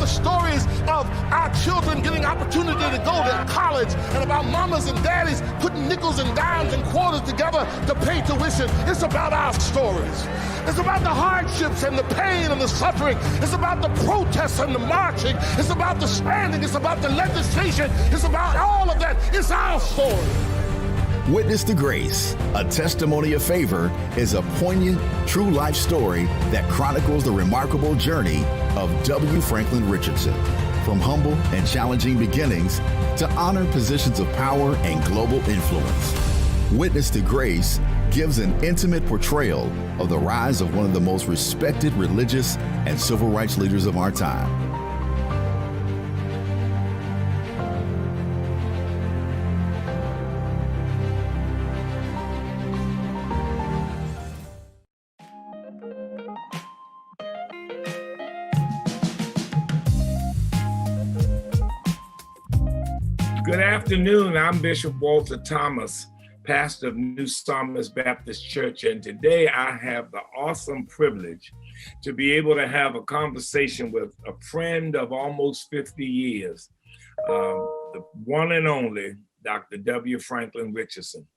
the stories of our children getting opportunity to go to college and about mamas and daddies putting nickels and dimes and quarters together to pay tuition. It's about our stories. It's about the hardships and the pain and the suffering. It's about the protests and the marching. It's about the standing. It's about the legislation. It's about all of that. It's our story. Witness to Grace, a testimony of favor, is a poignant, true life story that chronicles the remarkable journey of W. Franklyn Richardson, from humble and challenging beginnings to honored positions of power and global influence. Witness to Grace gives an intimate portrayal of the rise of one of the most respected religious and civil rights leaders of our time. Good afternoon. I'm Bishop Walter Thomas, pastor of New Psalmist Baptist Church, and today I have the awesome privilege to be able to have a conversation with a friend of almost 50 years, the one and only Dr. W. Franklyn Richardson.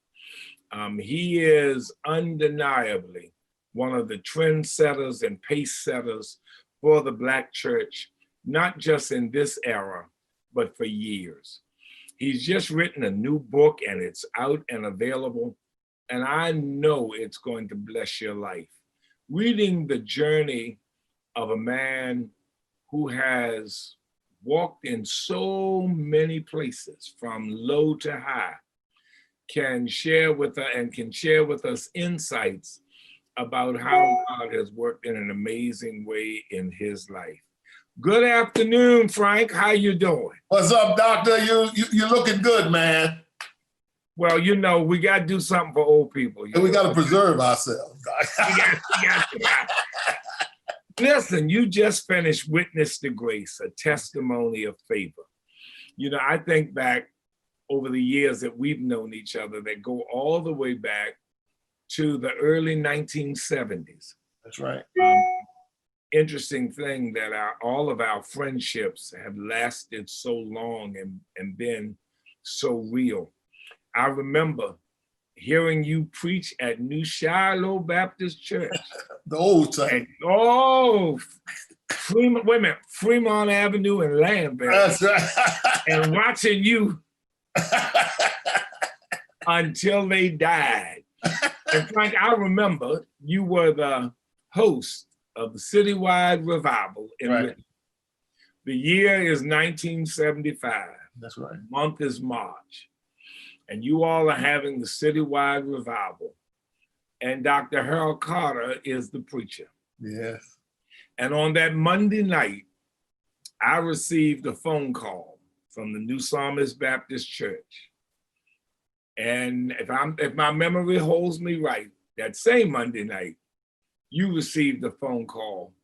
He is undeniably one of the trendsetters and pace setters for the Black church, not just in this era, but for years. He's just written a new book and it's out and available, and I know it's going to bless your life. Reading the journey of a man who has walked in so many places from low to high can share with us insights about how God has worked in an amazing way in his life. Good afternoon, Frank. How you doing? What's up, doctor? You're looking good, man. Well, you know, we got to do something for old people. We got to preserve ourselves. Listen, you just finished Witness to Grace, a testimony of favor. You know, I think back over the years that we've known each other that go all the way back to the early 1970s. That's right. Interesting thing that all of our friendships have lasted so long and been so real. I remember hearing you preach at New Shiloh Baptist Church. The old time. Fremont Avenue in Lambert. That's right. And watching you until they died. And Frank, I remember you were the host of the citywide revival in Richmond. The year is 1975. That's right. The month is March. And you all are having the citywide revival. And Dr. Harold Carter is the preacher. Yes. And on that Monday night, I received a phone call from the New Psalmist Baptist Church. And if my memory holds me right, that same Monday night, you received a phone call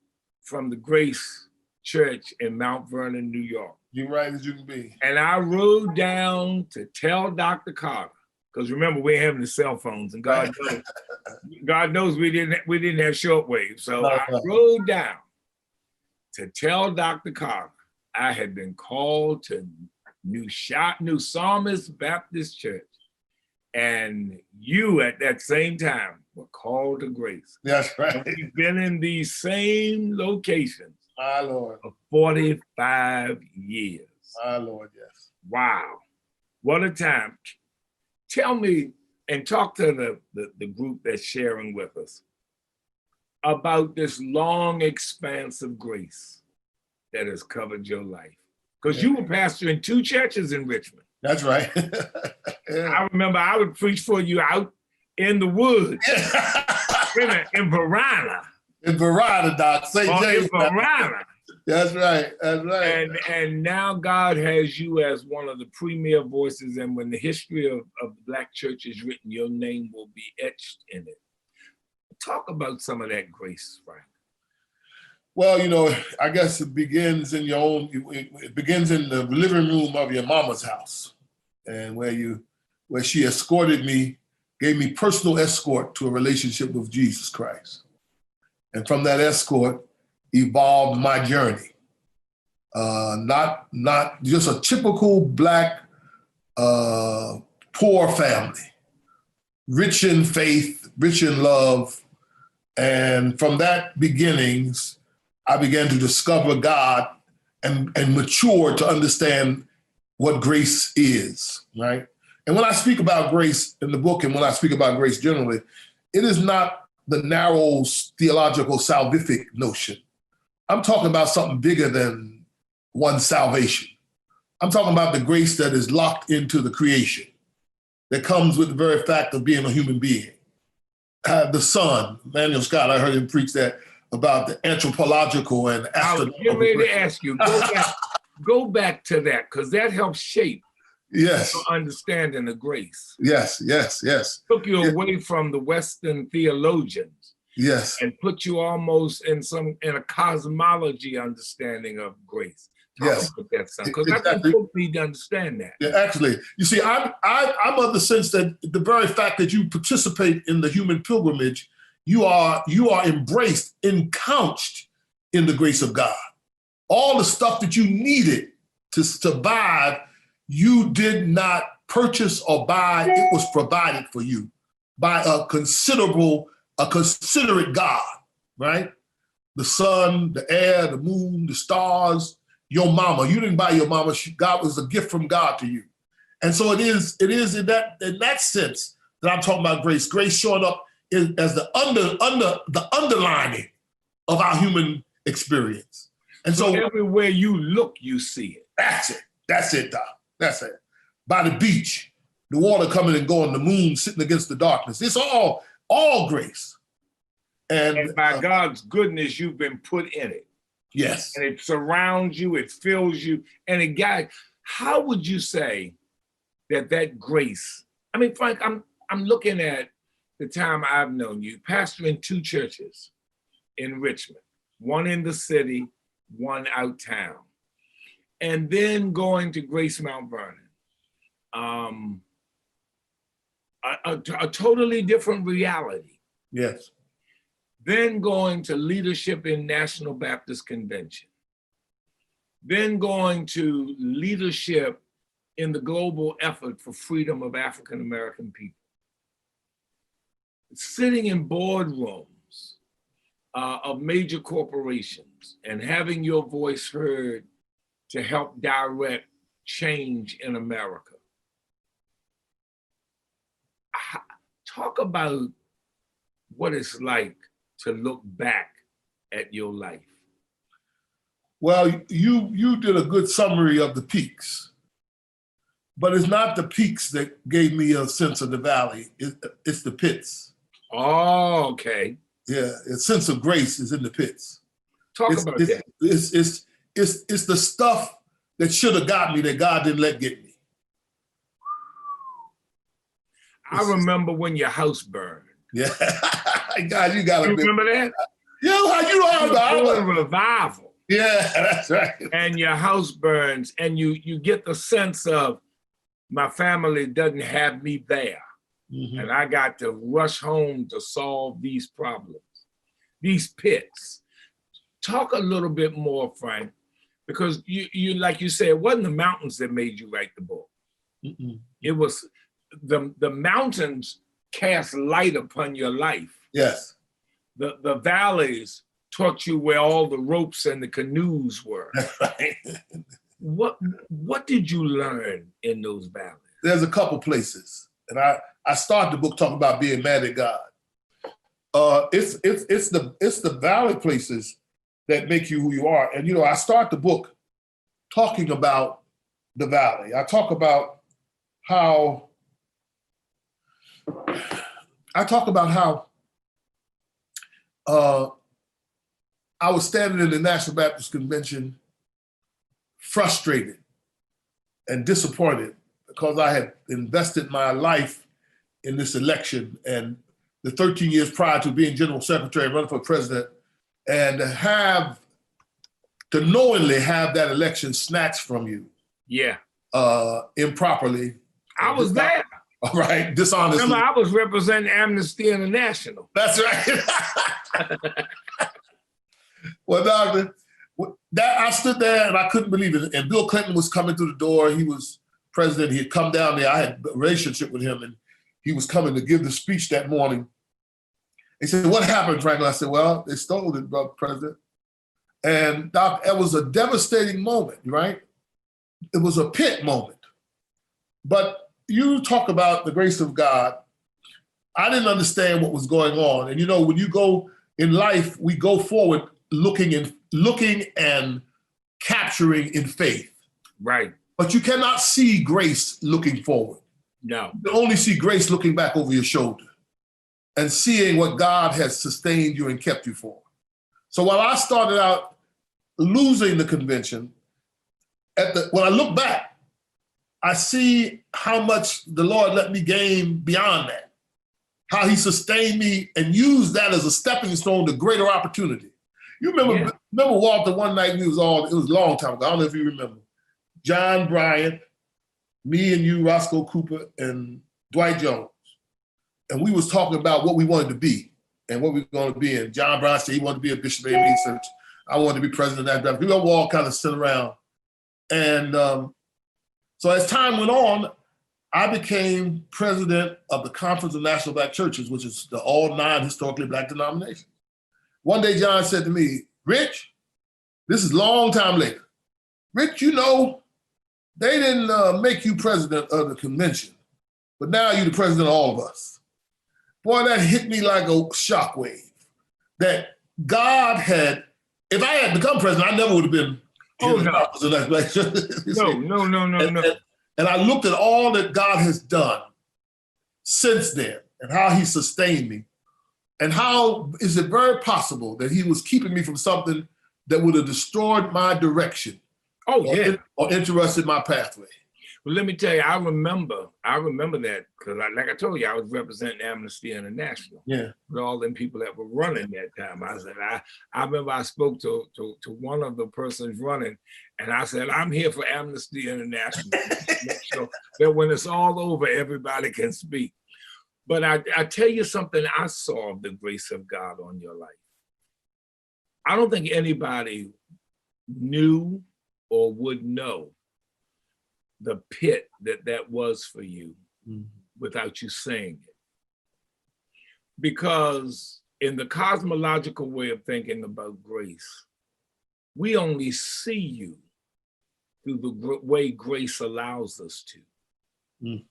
from the Grace Church in Mount Vernon, New York. You're right as you can be. And I rode down to tell Dr. Carter, because remember, we're having the cell phones, and God knows we didn't have shortwave. So I rode down to tell Dr. Carter I had been called to New Psalmist Baptist Church. And you at that same time were called to grace. That's right. And we've been in these same locations my Lord, for 45 years. My Lord, yes. Wow. What a time. Tell me and talk to the group that's sharing with us about this long expanse of grace that has covered your life. Because you were pastor in 2 churches in Richmond. That's right. Yeah. I remember I would preach for you out in the woods. in Verona. In Verona, Doc. St. James. In Verona. That's right. That's right. And now God has you as one of the premier voices, and when the history of the Black church is written, your name will be etched in it. Talk about some of that grace, Frank. Well, you know, I guess it begins in it begins in the living room of your mama's house, and where she escorted me, gave me personal escort to a relationship with Jesus Christ. And from that escort evolved my journey not just a typical Black poor family, rich in faith, rich in love. And from that beginnings, I began to discover God and mature to understand what grace is, right? And when I speak about grace in the book, and when I speak about grace generally, it is not the narrow theological salvific notion. I'm talking about something bigger than one's salvation. I'm talking about the grace that is locked into the creation, that comes with the very fact of being a human being. The Son, Manuel Scott, I heard him preach that about the anthropological and astronomical. I was getting ready to ask you, go back to that, because that helps shape your understanding of grace. Yes. Took you away from the Western theologians. Yes. And put you almost in a cosmology understanding of grace. Because Exactly. I think folks need to understand that. Yeah, actually, you see, I'm of the sense that the very fact that you participate in the human pilgrimage, you are embraced, encouched in the grace of God. All the stuff that you needed to survive, you did not purchase or buy. It was provided for you by a considerate God, right? The sun, the air, the moon, the stars, your mama. You didn't buy your mama. God was a gift from God to you. And so it is in that sense that I'm talking about grace. Grace showing up as the underlining of our human experience. And so everywhere you look, you see it. That's it, Doc. That's it. By the beach, the water coming and going, the moon sitting against the darkness. It's all grace. And by God's goodness, you've been put in it. Yes. And it surrounds you, it fills you, and it guides. How would you say that grace? I mean, Frank, I'm looking at the time I've known you, pastoring 2 churches in Richmond, one in the city, one out town, and then going to Grace Mount Vernon. A totally different reality. Yes. Then going to leadership in National Baptist Convention. Then going to leadership in the global effort for freedom of African American people. Sitting in boardrooms of major corporations and having your voice heard to help direct change in America. Talk about what it's like to look back at your life. Well, you did a good summary of the peaks, but it's not the peaks that gave me a sense of the valley. It's the pits. Oh, okay. Yeah, a sense of grace is in the pits. Talk about that. It's the stuff that should have got me that God didn't let get me. I remember when your house burned. Yeah, God, you got You remember that? Yeah, you know about it. A revival. Yeah, that's right. And your house burns, and you get the sense of my family doesn't have me there. Mm-hmm. And I got to rush home to solve these problems, these pits. Talk a little bit more, Frank, because you like you said, it wasn't the mountains that made you write the book. Mm-mm. It was the mountains cast light upon your life. Yes. The valleys taught you where all the ropes and the canoes were. Right. What did you learn in those valleys? There's a couple places. And I started the book talking about being mad at God. It's the valley places that make you who you are. And I start the book talking about the valley. I talk about how I was standing in the National Baptist Convention frustrated and disappointed because I had invested my life in this election and the 13 years prior to being general secretary and running for president, and to knowingly have that election snatched from you. Yeah. Improperly. I was there. All right, dishonestly. Remember, I was representing Amnesty International. That's right. Well, Doctor, that I stood there and I couldn't believe it. And Bill Clinton was coming through the door. He was president. He had come down there. I had a relationship with him, and he was coming to give the speech that morning. He said, "What happened, Franklin?" I said, "Well, they stole it, brother president." And Doc, it was a devastating moment, right? It was a pit moment. But you talk about the grace of God. I didn't understand what was going on. And when you go in life, we go forward looking and capturing in faith. Right. But you cannot see grace looking forward. No. You can only see grace looking back over your shoulder and seeing what God has sustained you and kept you for. So while I started out losing the convention, when I look back, I see how much the Lord let me gain beyond that, how he sustained me and used that as a stepping stone to greater opportunity. You remember Walter, one night it was a long time ago, I don't know if you remember, John Bryant, me and you, Roscoe Cooper, and Dwight Jones. And we was talking about what we wanted to be and what we were going to be. And John Bryant said he wanted to be a bishop of A&E Church. I wanted to be president of that. We all kind of sit around. And so as time went on, I became president of the Conference of National Black Churches, which is the all 9 historically Black denominations. One day, John said to me, "Rich, this is a long time later. Rich, they didn't make you president of the convention, but now you're the president of all of us." Boy, that hit me like a shockwave. That God had, if I had become president, I never would have been. Oh, no. No. And I looked at all that God has done since then and how he sustained me. And how is it very possible that he was keeping me from something that would have destroyed my direction? Or interrupted my pathway. Well, let me tell you, I remember that because, like I told you, I was representing Amnesty International. Yeah. With all them people that were running that time. I said, I remember I spoke to one of the persons running, and I said, "I'm here for Amnesty International to make sure that when it's all over, everybody can speak." But I tell you something, I saw of the grace of God on your life. I don't think anybody knew or would know the pit that was for you without you saying it. Because in the cosmological way of thinking about grace, we only see you through the way grace allows us to.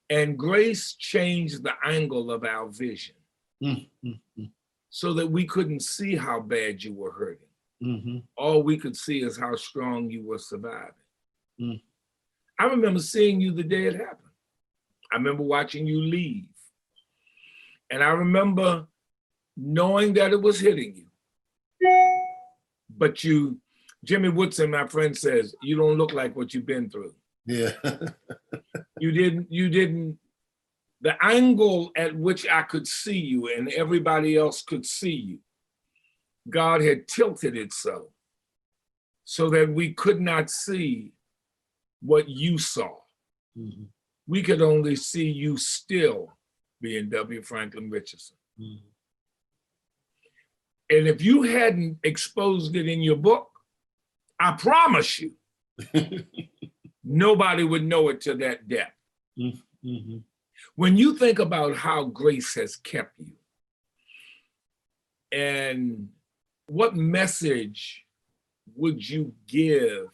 And grace changed the angle of our vision so that we couldn't see how bad you were hurting. All we could see is how strong you were surviving. I remember seeing you the day it happened. I remember watching you leave. And I remember knowing that it was hitting you. But Jimmy Woodson, my friend, says, "You don't look like what you've been through." Yeah. You didn't, the angle at which I could see you and everybody else could see you, God had tilted it so that we could not see what you saw. We could only see you still being W. Franklyn Richardson. And if you hadn't exposed it in your book, I promise you, nobody would know it to that depth. When you think about how grace has kept you, and what message would you give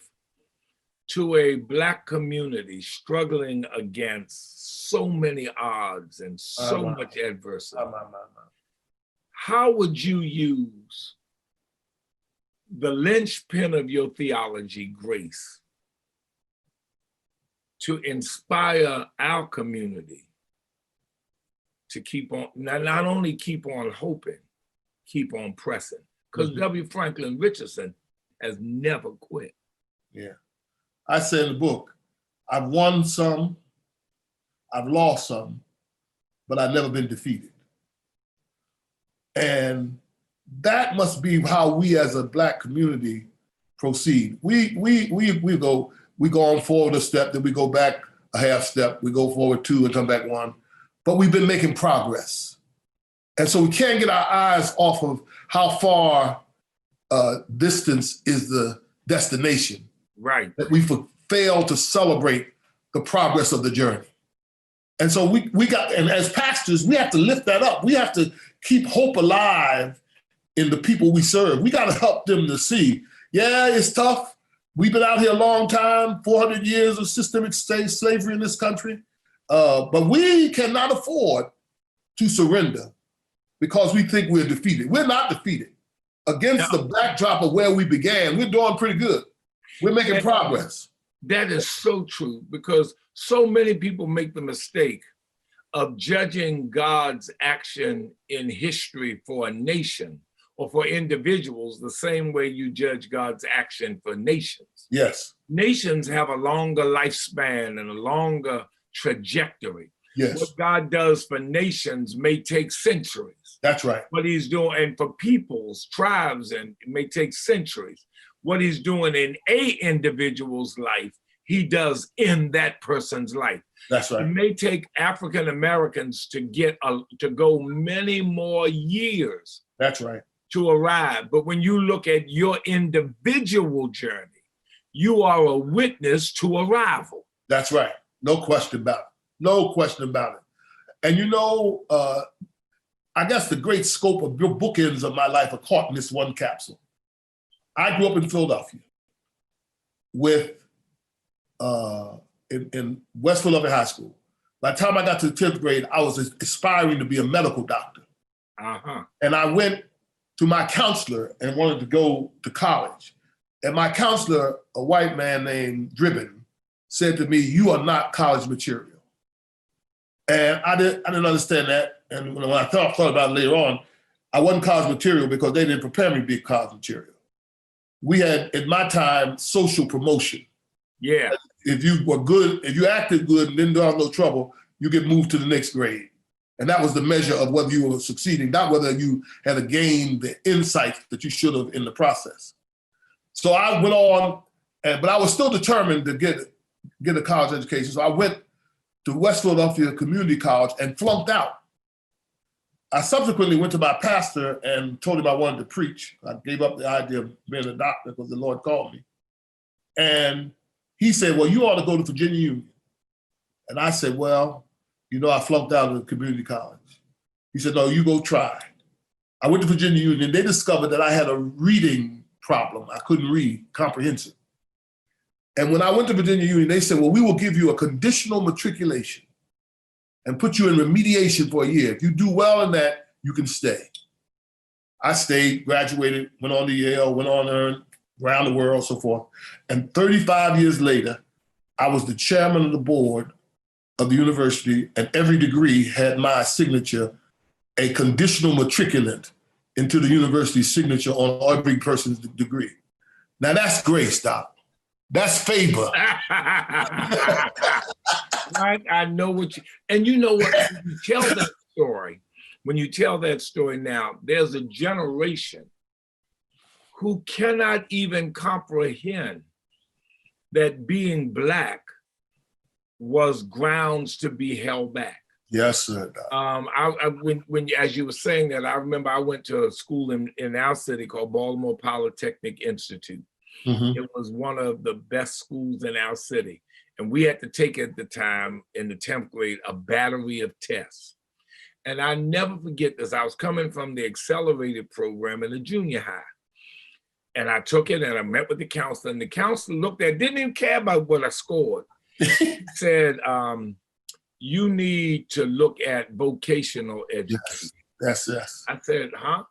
to a Black community struggling against so many odds and so much adversity? How would you use the linchpin of your theology, grace, to inspire our community to keep on, not only keep on hoping, keep on pressing? Because W. Franklyn Richardson has never quit. Yeah. I say in the book, I've won some, I've lost some, but I've never been defeated. And that must be how we as a Black community proceed. We go on forward a step, then we go back a half step, we go forward 2 and come back 1. But we've been making progress. And so we can't get our eyes off of how far distance is the destination. Right. That we fail to celebrate the progress of the journey. And so we got, and as pastors, we have to lift that up. We have to keep hope alive in the people we serve. We got to help them to see, yeah, it's tough. We've been out here a long time, 400 years of systemic slavery in this country. But we cannot afford to surrender because we think we're defeated. We're not defeated. Against the backdrop of where we began, we're doing pretty good. We're making progress. That is so true, because so many people make the mistake of judging God's action in history for a nation or for individuals the same way you judge God's action for nations. Yes. Nations have a longer lifespan and a longer trajectory. Yes. What God does for nations may take centuries. That's right. What he's doing, and for peoples, tribes, and it may take centuries. What he's doing in a individual's life, he does in that person's life. That's right. It may take African Americans to go many more years. That's right. To arrive. But when you look at your individual journey, you are a witness to arrival. That's right. No question about it. No question about it. And you know, I guess the great scope of your bookends of my life are caught in this one capsule. I grew up in Philadelphia with in West Philadelphia High School. By the time I got to the 10th grade, I was aspiring to be a medical doctor. And I went to my counselor and wanted to go to college. And my counselor, a white man named Dribbin, said to me, "You are not college material." And I didn't understand that. And when I thought about it later on, I wasn't college material because they didn't prepare me to be college material. We had, in my time, social promotion. Yeah. If you were good, if you acted good and didn't have no trouble, you get moved to the next grade. And that was the measure of whether you were succeeding, not whether you had gained the insights that you should have in the process. So I went on, but I was still determined to get a college education. So I went to West Philadelphia Community College and flunked out. I subsequently went to my pastor and told him I wanted to preach. I gave up the idea of being a doctor because the Lord called me. And he said, "Well, you ought to go to Virginia Union." And I said, "Well, you know, I flunked out of the community college." He said, "No, you go try." I went to Virginia Union. They discovered that I had a reading problem. I couldn't read comprehensive. And when I went to Virginia Union, they said, "Well, we will give you a conditional matriculation and put you in remediation for a year. If you do well in that, you can stay." I stayed, graduated, went on to Yale, went on to earn around the world, so forth. And 35 years later, I was the chairman of the board of the university, and every degree had my signature, a conditional matriculant into the university's signature on every person's degree. Now that's grace, Doc. That's favor. Right? I know what you, and you know what, when you tell that story now, there's a generation who cannot even comprehend that being Black was grounds to be held back. Yes, sir. When as you were saying that, I remember I went to a school in our city called Baltimore Polytechnic Institute. Mm-hmm. It was one of the best schools in our city. And we had to take at the time in the 10th grade a battery of tests. And I never forget this. I was coming from the accelerated program in the junior high. And I took it and I met with the counselor, and the counselor looked at, didn't even care about what I scored. He said, "You need to look at vocational education." Yes. I said, "Huh?"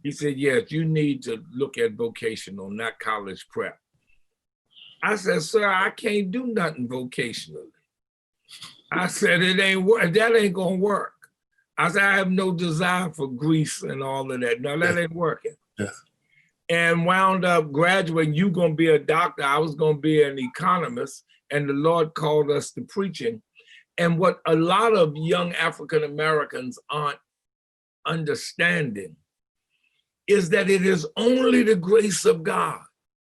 He said, "Yes, you need to look at vocational, not college prep." I said, "Sir, I can't do nothing vocationally." I said, "It ain't work. That ain't gonna work." I said, "I have no desire for grease and all of that. No, that ain't working." Yes. And wound up graduating. You gonna be a doctor. I was gonna be an economist. And the Lord called us to preaching. And what a lot of young African Americans aren't understanding is that it is only the grace of God.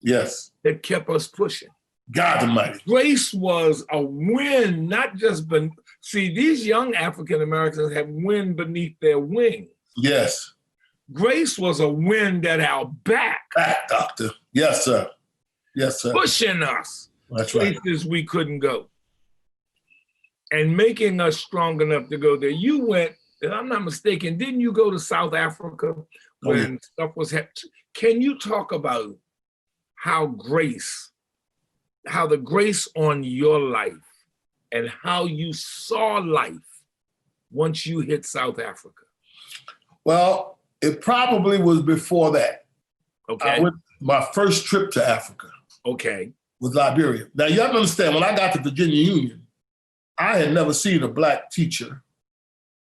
Yes. That kept us pushing. God Almighty. Grace was a wind, not just, see, these young African Americans have wind beneath their wings. Yes. Grace was a wind at our back. Back, doctor. Yes, sir. Yes, sir. Pushing us That's right. places we couldn't go. And making us strong enough to go there. You went, if I'm not mistaken, didn't you go to South Africa when stuff was happening? Can you talk about how the grace on your life and how you saw life once you hit South Africa? Well, it probably was before that. Okay. My first trip to Africa. Okay. Was Liberia. Now you have to understand, when I got to Virginia Union, I had never seen a Black teacher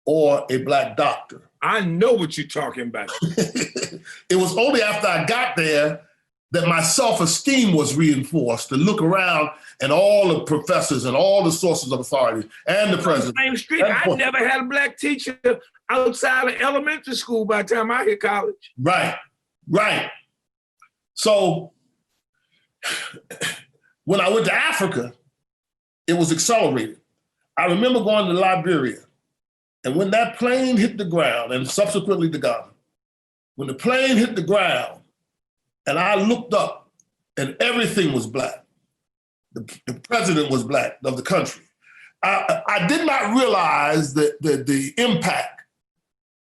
or a Black doctor. I know what you're talking about. It was only after I got there that my self-esteem was reinforced to look around and all the professors and all the sources of authority and the president. Same street. I never had a Black teacher outside of elementary school by the time I hit college. Right, right. So when I went to Africa, it was accelerated. I remember going to Liberia, and when that plane hit the ground, and subsequently to Ghana, when the plane hit the ground, and I looked up, and everything was Black. The president was Black of the country. I did not realize that the impact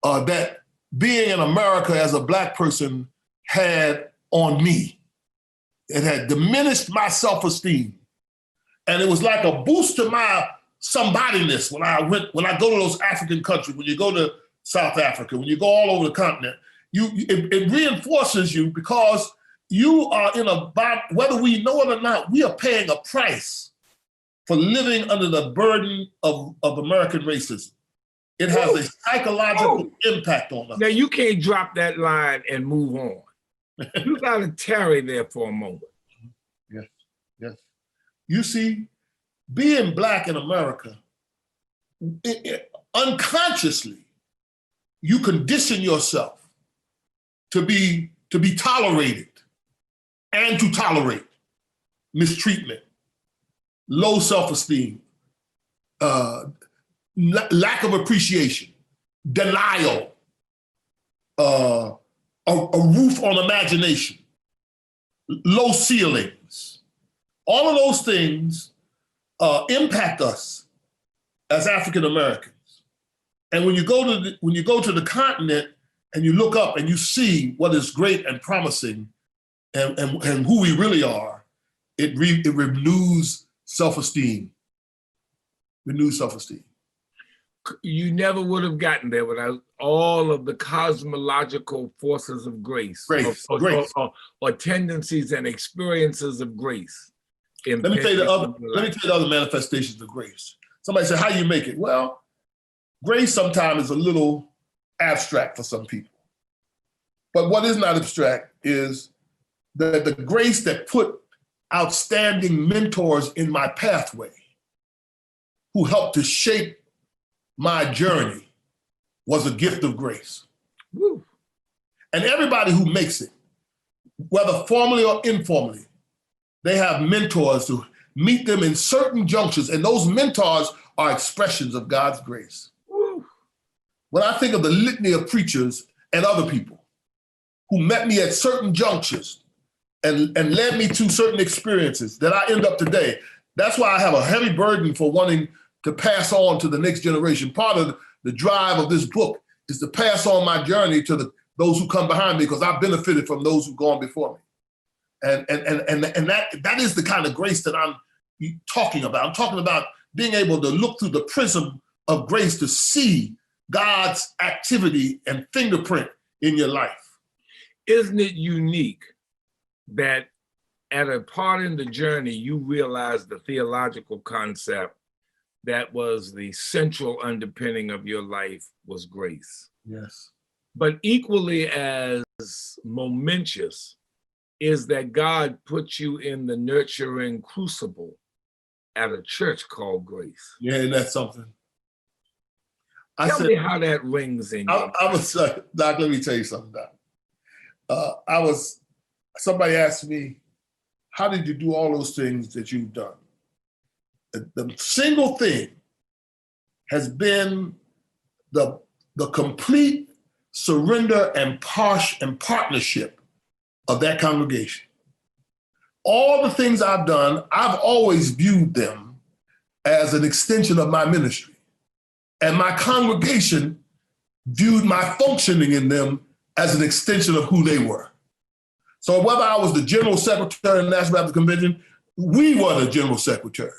that being in America as a Black person had on me. It had diminished my self-esteem. And it was like a boost to my somebodyness when I go to those African countries, when you go to South Africa, when you go all over the continent, it reinforces you, because you are whether we know it or not, we are paying a price for living under the burden of American racism. It has a psychological impact on us. Now you can't drop that line and move on. You gotta tarry there for a moment. Yes, yes. You see, being Black in America, unconsciously, you condition yourself to be tolerated and to tolerate mistreatment, low self-esteem, lack of appreciation, denial, a roof on imagination, low ceilings. All of those things impact us as African Americans. And when you go to the continent and you look up and you see what is great and promising and who we really are, it renews self-esteem. Renews self-esteem. You never would have gotten there without all of the cosmological forces of grace. Or tendencies and experiences of grace. Let me tell you the other manifestations of grace. Somebody said, how do you make it? Well, grace sometimes is a little abstract for some people. But what is not abstract is the grace that put outstanding mentors in my pathway who helped to shape my journey was a gift of grace. Woo. And everybody who makes it, whether formally or informally, they have mentors who meet them in certain junctures, and those mentors are expressions of God's grace. Woo. When I think of the litany of preachers and other people who met me at certain junctures and led me to certain experiences that I end up today, that's why I have a heavy burden for wanting to pass on to the next generation. Part of the drive of this book is to pass on my journey to those who come behind me, because I've benefited from those who've gone before me. And that is the kind of grace that I'm talking about. I'm talking about being able to look through the prism of grace to see God's activity and fingerprint in your life. Isn't it unique that at a part in the journey, you realize the theological concept that was the central underpinning of your life was grace? Yes. But equally as momentous is that God put you in the nurturing crucible at a church called Grace. Yeah, and that's something. Tell me how that rings in you. I was, Doc, let me tell you something, Doc. Somebody asked me, how did you do all those things that you've done? The single thing has been the complete surrender, and partnership of that congregation. All the things I've done, I've always viewed them as an extension of my ministry. And my congregation viewed my functioning in them as an extension of who they were. So whether I was the general secretary of the National Baptist Convention, we were the general secretary.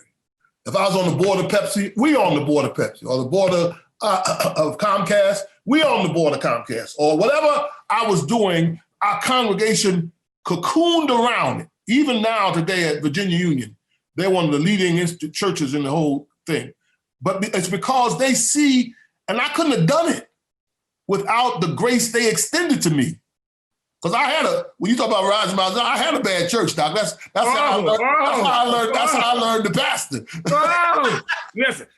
If I was on the board of Pepsi, we on the board of Pepsi, or the board of Comcast, we on the board of Comcast, or whatever I was doing, our congregation cocooned around it. Even now today at Virginia Union, they're one of the leading churches in the whole thing. But it's because they see, and I couldn't have done it without the grace they extended to me. Because when you talk about rising mountains, I had a bad church, Doc. That's how I learned the pastor.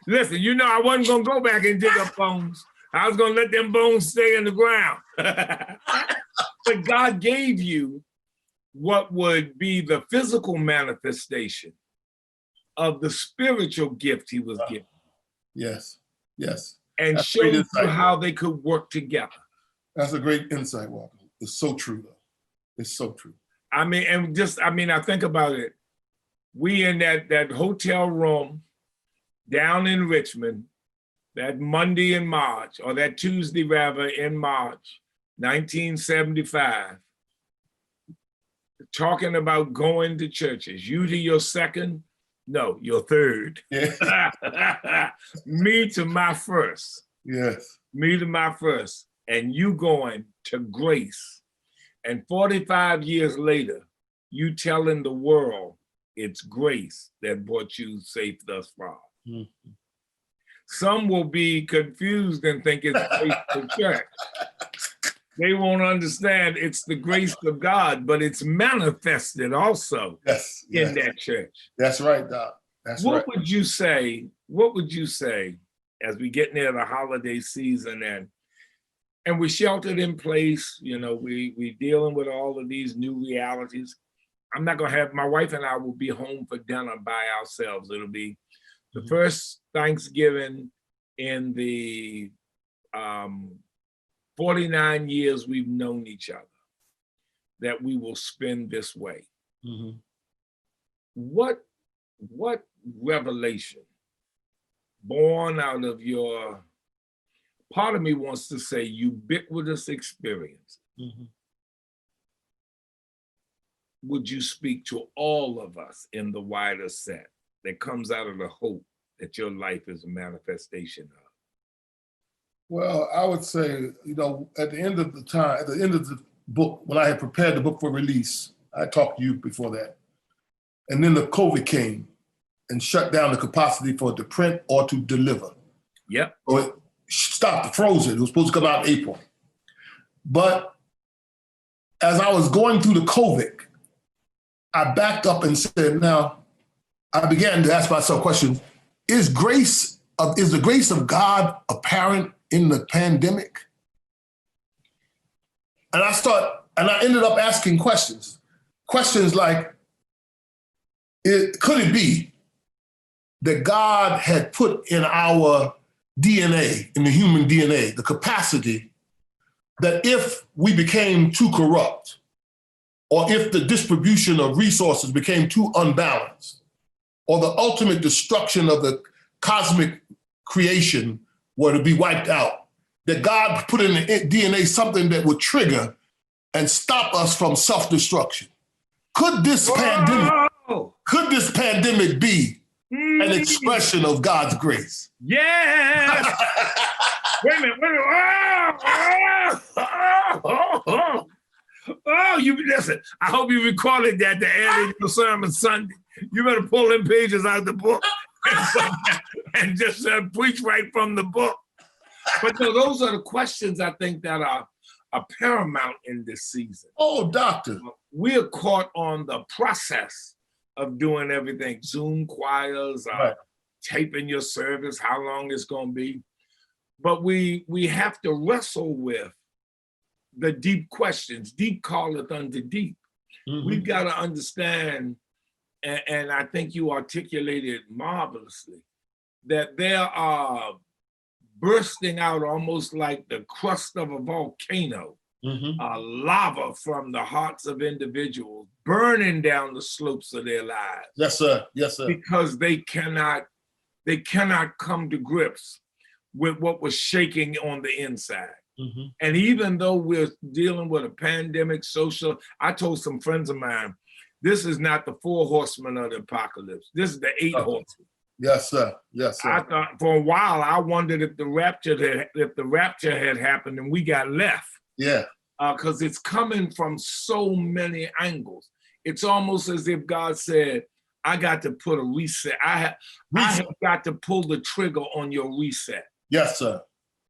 Listen, you know I wasn't going to go back and dig up bones. I was going to let them bones stay in the ground. But God gave you what would be the physical manifestation of the spiritual gift he was giving. Yes. And showed you how they could work together. That's a great insight, Walker. It's so true, though. It's so true. I think about it. We in that hotel room down in Richmond, that Monday in March, or that Tuesday rather in March, 1975, talking about going to churches. You to your second? No, your third. Yeah. Me to my first. Yes. Me to my first. And you going to grace. And 45 years later, you telling the world it's grace that brought you safe thus far. Mm-hmm. Some will be confused and think it's grace for church. They won't understand it's the grace of God, but it's manifested also in that church. That's right, Doc. What would you say as we get near the holiday season and we're sheltered in place, we dealing with all of these new realities. I'm not gonna have, my wife and I will be home for dinner by ourselves. It'll be the first Thanksgiving in the 49 years we've known each other that we will spend this way. Mm-hmm. What revelation born out of your, part of me wants to say ubiquitous experience, would you speak to all of us in the wider set that comes out of the hope that your life is a manifestation of? Well, I would say, at the end of the book, when I had prepared the book for release, I talked to you before that. And then the COVID came and shut down the capacity for it to print or to deliver. Yep. So it stopped, frozen. It was supposed to come out in April. But as I was going through the COVID, I backed up and said, now, I began to ask myself questions. Is the grace of God apparent in the pandemic? And I ended up asking questions like, could it be that God had put in our DNA, in the human DNA, the capacity that if we became too corrupt, or if the distribution of resources became too unbalanced, or the ultimate destruction of the cosmic creation were to be wiped out, that God put in the DNA something that would trigger and stop us from self-destruction? Could this pandemic be an expression of God's grace? Yes! Wait a minute. Oh, you listen. I hope you recorded that to add in your sermon Sunday. You better pull them pages out of the book and just preach right from the book. But those are the questions I think that are paramount in this season. Oh, doctor. We're caught on the process of doing everything. Zoom choirs, taping your service, how long it's going to be. But we have to wrestle with the deep questions. Deep calleth unto deep. Mm-hmm. We've got to understand, and I think you articulated marvelously, that there are bursting out almost like the crust of a volcano, lava from the hearts of individuals, burning down the slopes of their lives. Yes, sir. Yes, sir. Because they cannot come to grips with what was shaking on the inside. And even though we're dealing with a pandemic, social, I told some friends of mine, this is not the 4 horsemen of the apocalypse. This is the 8 horsemen. Yes, sir. Yes, sir. I thought for a while, I wondered if the rapture had happened and we got left. Yeah. Because it's coming from so many angles. It's almost as if God said, I got to put a reset. I have got to pull the trigger on your reset. Yes, sir.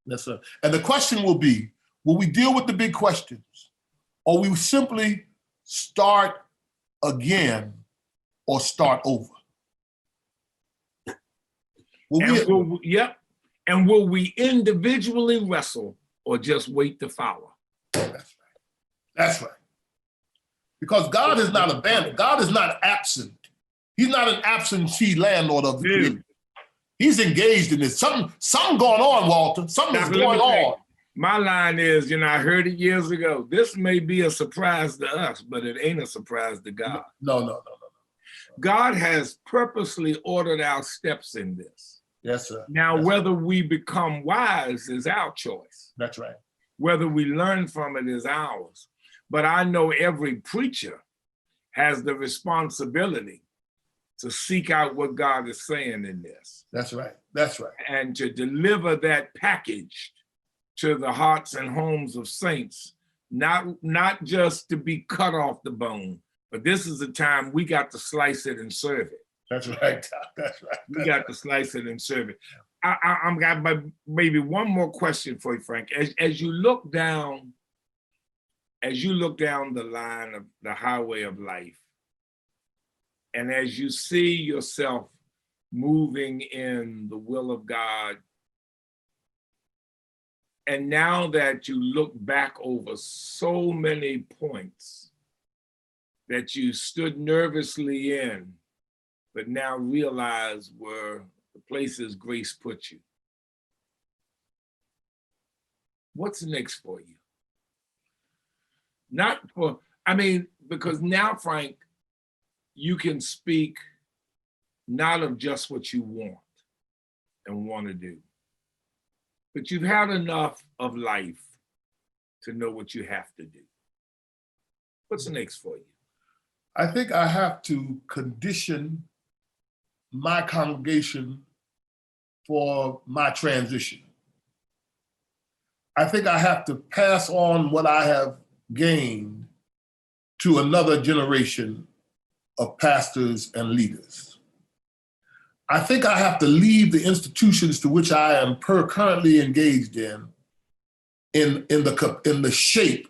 Yes, sir. And the question will be, will we deal with the big questions, or we simply start again or start over? And will we individually wrestle or just wait to follow? That's right. That's right. Because God is not abandoned. God is not absent. He's not an absentee landlord of the community. He's engaged in this. Something going on, Walter. Something is going on. My line is, I heard it years ago. This may be a surprise to us, but it ain't a surprise to God. No. God has purposely ordered our steps in this. Yes, sir. Now, whether we become wise is our choice. That's right. Whether we learn from it is ours. But I know every preacher has the responsibility to seek out what God is saying in this. That's right. That's right. And to deliver that package to the hearts and homes of saints, not just to be cut off the bone, but this is the time we got to slice it and serve it. That's right. That's right. We got to slice it and serve it. I'm got maybe one more question for you, Frank. As you look down the line of the highway of life, and as you see yourself moving in the will of God, and now that you look back over so many points that you stood nervously in, but now realize were the places grace put you, what's next for you? Because now, Frank, you can speak not of just what you want and want to do, but you've had enough of life to know what you have to do. What's next for you? I think I have to condition my congregation for my transition. I think I have to pass on what I have gained to another generation of pastors and leaders. I think I have to leave the institutions to which I am currently engaged in the shape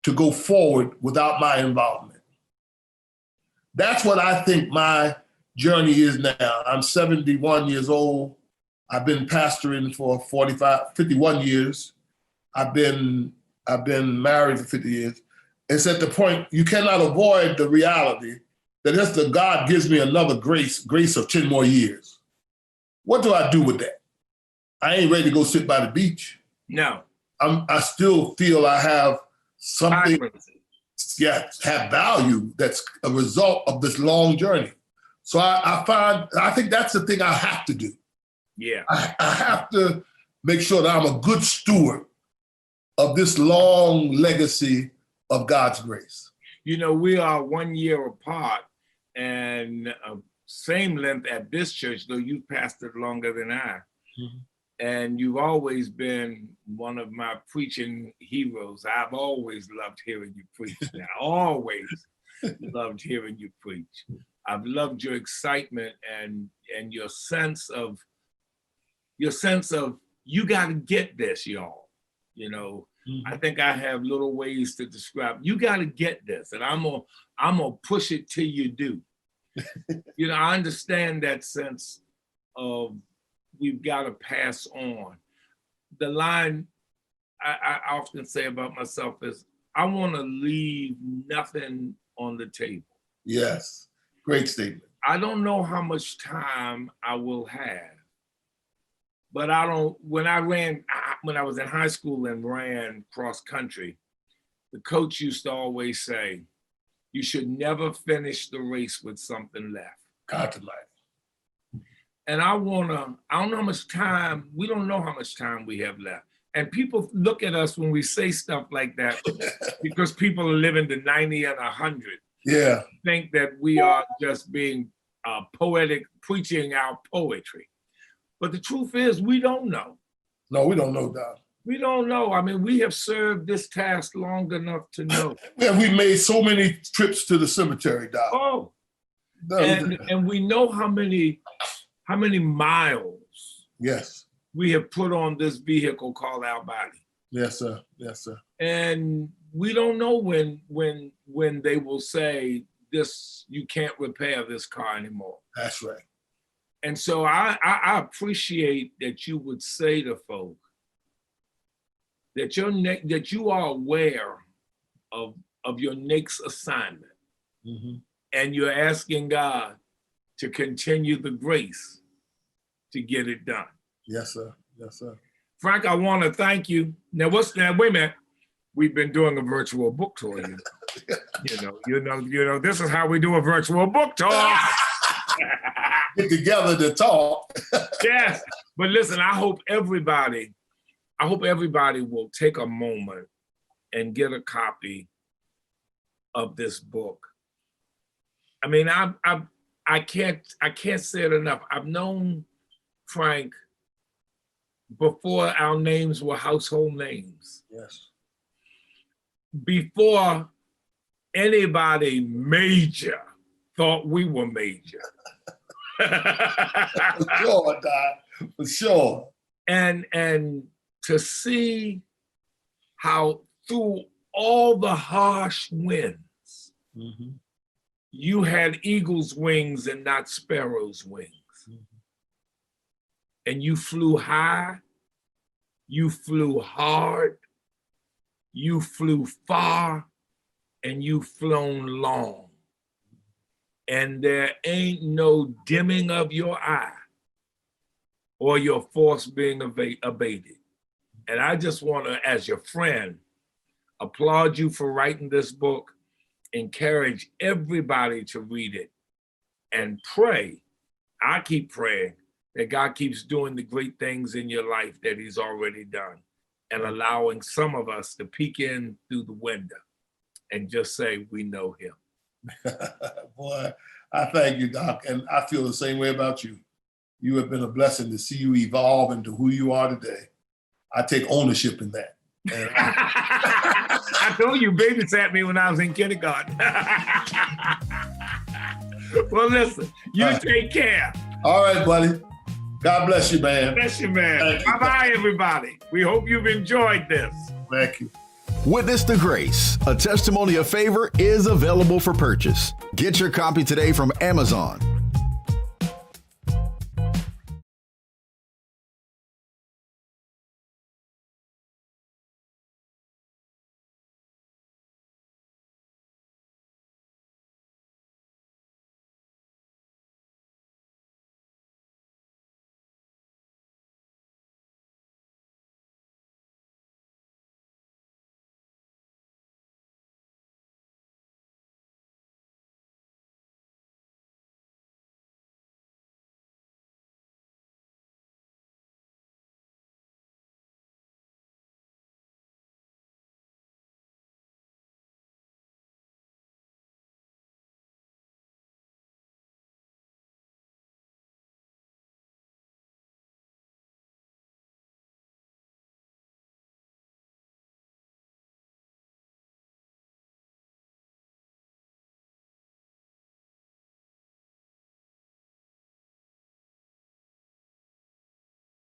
to go forward without my involvement. That's what I think my journey is now. I'm 71 years old. I've been pastoring for 51 years. I've been married for 50 years. It's at the point you cannot avoid the reality that if the God gives me another grace of 10 more years. What do I do with that? I ain't ready to go sit by the beach. No. I still feel I have something, have value that's a result of this long journey. So I think that's the thing I have to do. Yeah. I have to make sure that I'm a good steward of this long legacy of God's grace. We are 1 year apart and same length at this church, though you've pastored longer than I. Mm-hmm. And you've always been one of my preaching heroes. I've always loved hearing you preach. I always loved hearing you preach. I've loved your excitement and your sense of you got to get this, y'all. Mm-hmm. I think I have little ways to describe. You got to get this, and I'm gonna push it till you do. I understand that sense of we've got to pass on. The line I often say about myself is, I want to leave nothing on the table. Yes, great statement. I don't know how much time I will have, But when I was in high school and ran cross country, the coach used to always say, you should never finish the race with something left. God to life. And I don't know how much time, we don't know how much time we have left. And people look at us when we say stuff like that because people are living to 90 and 100. Yeah. Think that we are just being poetic, preaching our poetry. But the truth is, we don't know. No, we don't know, Doc. We don't know. I mean, we have served this task long enough to know. Yeah, we made so many trips to the cemetery, Doc. Oh, and we know how many miles yes we have put on this vehicle called our body. Yes, sir. Yes, sir. And we don't know when they will say this, you can't repair this car anymore. That's right. And so I appreciate that you would say to folk that you are aware of your next assignment, and you're asking God to continue the grace to get it done. Yes, sir. Yes, sir. Frank, I want to thank you. Now, wait a minute. We've been doing a virtual book tour. You know, this is how we do a virtual book tour. Get together to talk. Yes, but listen, I hope everybody will take a moment and get a copy of this book. I mean, I can't say it enough. I've known Frank before our names were household names. Yes. Before anybody major thought we were major. For sure, Doc. For sure. And to see how through all the harsh winds, you had eagle's wings and not sparrow's wings. And you flew high, you flew hard, you flew far, and you flown long. And there ain't no dimming of your eye or your force being abated. And I just want to, as your friend, applaud you for writing this book, encourage everybody to read it, and pray. I keep praying that God keeps doing the great things in your life that he's already done, and allowing some of us to peek in through the window and just say, we know him. Boy, I thank you, Doc. And I feel the same way about you. You have been a blessing to see you evolve into who you are today. I take ownership in that. I told you, babysat me when I was in kindergarten. Well, listen, you take care. All right, buddy. God bless you, man. Bless you, man. Bye-bye, everybody. We hope you've enjoyed this. Thank you. Witness the Grace, a testimony of favor, is available for purchase. Get your copy today from Amazon,